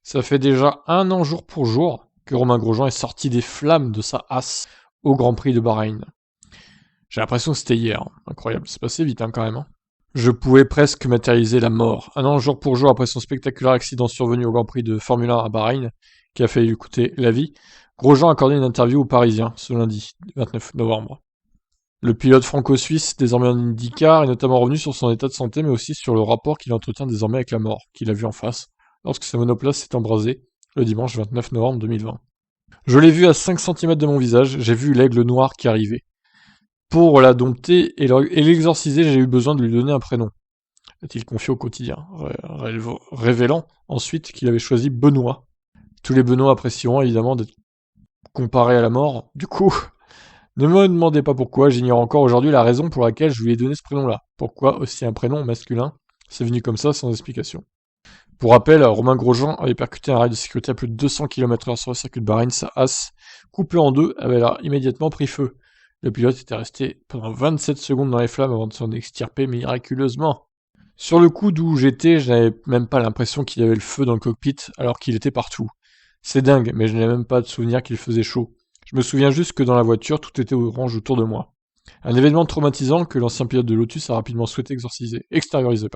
Ça fait déjà 1 an jour pour jour que Romain Grosjean est sorti des flammes de sa Haas au Grand Prix de Bahreïn. J'ai l'impression que c'était hier. Incroyable, c'est passé vite quand même. Je pouvais presque matérialiser la mort. 1 an jour pour jour après son spectaculaire accident survenu au Grand Prix de Formule 1 à Bahreïn, qui a failli lui coûter la vie, Grosjean a accordé une interview aux Parisiens ce lundi 29 novembre. Le pilote franco-suisse, désormais en IndyCar, est notamment revenu sur son état de santé, mais aussi sur le rapport qu'il entretient désormais avec la mort, qu'il a vu en face, lorsque sa monoplace s'est embrasée le dimanche 29 novembre 2020. Je l'ai vu à 5 cm de mon visage, j'ai vu l'aigle noir qui arrivait. Pour la dompter et l'exorciser, j'ai eu besoin de lui donner un prénom, a-t-il confié au quotidien, révélant ensuite qu'il avait choisi Benoît. Tous les Benoît apprécieront évidemment d'être comparés à la mort. Du coup, ne me demandez pas pourquoi, j'ignore encore aujourd'hui la raison pour laquelle je lui ai donné ce prénom-là. Pourquoi aussi un prénom masculin? C'est venu comme ça, sans explication. Pour rappel, Romain Grosjean avait percuté un rail de sécurité à plus de 200 km/h sur le circuit de Bahreïn. Sa Haas, coupée en deux, avait alors immédiatement pris feu. Le pilote était resté pendant 27 secondes dans les flammes avant de s'en extirper miraculeusement. Sur le coup d'où j'étais, je n'avais même pas l'impression qu'il y avait le feu dans le cockpit, alors qu'il était partout. C'est dingue, mais je n'ai même pas de souvenir qu'il faisait chaud. Je me souviens juste que dans la voiture, tout était orange autour de moi. Un événement traumatisant que l'ancien pilote de Lotus a rapidement souhaité extérioriser.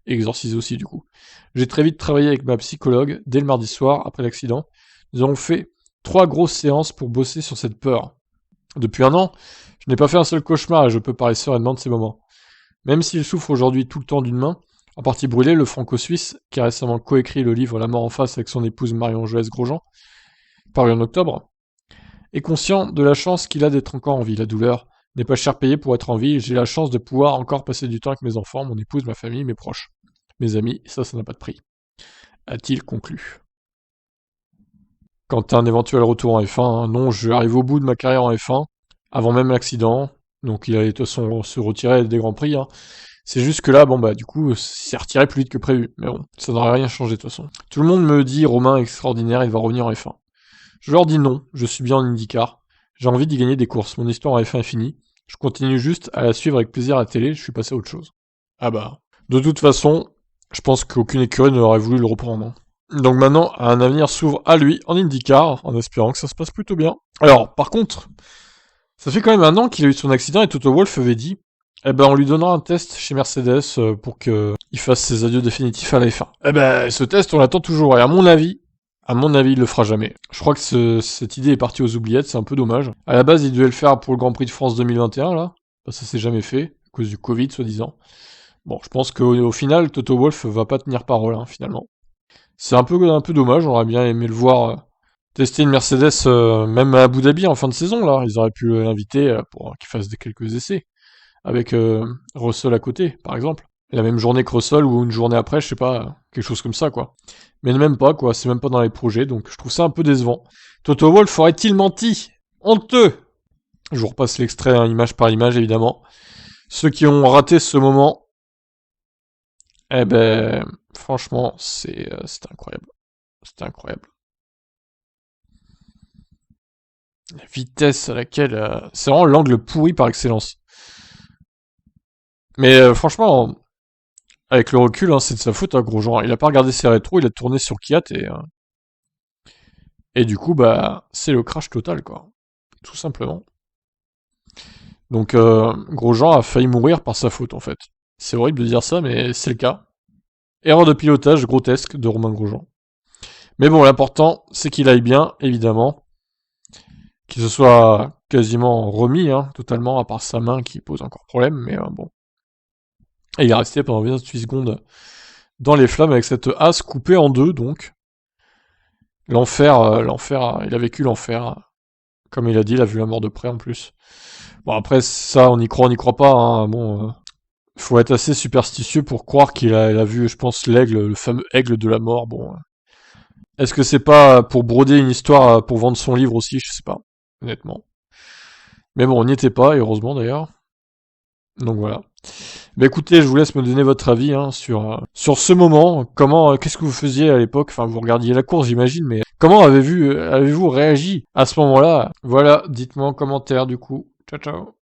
Et exorciser aussi du coup. J'ai très vite travaillé avec ma psychologue dès le mardi soir après l'accident. Nous avons fait 3 grosses séances pour bosser sur cette peur. Depuis 1 an, je n'ai pas fait un seul cauchemar et je peux parler sereinement de ces moments. Même s'il souffre aujourd'hui tout le temps d'une main, en partie brûlée, le franco-suisse, qui a récemment coécrit le livre La mort en face avec son épouse Marion Joësse Grosjean, paru en octobre, est conscient de la chance qu'il a d'être encore en vie. La douleur n'est pas cher payé pour être en vie, et j'ai la chance de pouvoir encore passer du temps avec mes enfants, mon épouse, ma famille, mes proches, mes amis, et ça n'a pas de prix, a-t-il conclu. Quant à un éventuel retour en F1, non, je vais arriver au bout de ma carrière en F1, avant même l'accident, donc il allait de toute façon se retirer des Grands Prix. C'est juste que là, du coup, il s'est retiré plus vite que prévu. Mais bon, ça n'aurait rien changé de toute façon. Tout le monde me dit Romain extraordinaire, il va revenir en F1. Je leur dis non, je suis bien en IndyCar. J'ai envie d'y gagner des courses. Mon histoire en F1 est finie. Je continue juste à la suivre avec plaisir à la télé, je suis passé à autre chose. Ah bah. De toute façon, je pense qu'aucune écurie n'aurait voulu le reprendre. Donc maintenant, un avenir s'ouvre à lui en IndyCar, en espérant que ça se passe plutôt bien. Alors, par contre, ça fait quand même 1 an qu'il a eu son accident et Toto Wolff avait dit on lui donnera un test chez Mercedes pour qu'il fasse ses adieux définitifs à la F1. Ce test, on l'attend toujours. Et à mon avis, il le fera jamais. Je crois que cette idée est partie aux oubliettes, c'est un peu dommage. À la base, il devait le faire pour le Grand Prix de France 2021, là. Ça s'est jamais fait, à cause du Covid, soi-disant. Bon, je pense qu'au final, Toto Wolff va pas tenir parole, finalement. C'est un peu dommage, j'aurais bien aimé le voir tester une Mercedes, même à Abu Dhabi en fin de saison, là. Ils auraient pu l'inviter pour qu'il fasse quelques essais. Avec Russell à côté, par exemple. La même journée que Russell ou une journée après, je sais pas, quelque chose comme ça, quoi. Mais même pas, quoi, c'est même pas dans les projets, donc je trouve ça un peu décevant. Toto Wolff aurait-il menti? Honteux! Je vous repasse l'extrait, image par image, évidemment. Ceux qui ont raté ce moment, franchement, c'était incroyable. C'était incroyable. La vitesse à laquelle... c'est vraiment l'angle pourri par excellence. Mais franchement, avec le recul, c'est de sa faute, Grosjean. Il a pas regardé ses rétros, il a tourné sur Kiat et du coup, c'est le crash total, quoi. Tout simplement. Donc, Grosjean a failli mourir par sa faute, en fait. C'est horrible de dire ça, mais c'est le cas. Erreur de pilotage grotesque de Romain Grosjean. Mais bon, l'important, c'est qu'il aille bien, évidemment. Qu'il se soit quasiment remis, totalement, à part sa main qui pose encore problème, mais bon. Et il est resté pendant 28 secondes dans les flammes avec cette Haas coupée en deux, donc. L'enfer, il a vécu l'enfer. Comme il a dit, il a vu la mort de près en plus. Bon, après, ça, on y croit pas, faut être assez superstitieux pour croire qu'il a vu, je pense, l'aigle, le fameux aigle de la mort, bon. Est-ce que c'est pas pour broder une histoire, pour vendre son livre aussi, je sais pas, honnêtement. Mais bon, on n'y était pas, et heureusement d'ailleurs. Donc voilà. Écoutez, je vous laisse me donner votre avis sur ce moment. Qu'est-ce que vous faisiez à l'époque? Enfin, vous regardiez la course, j'imagine, mais comment avez-vous réagi à ce moment-là? Voilà, dites-moi en commentaire du coup. Ciao, ciao.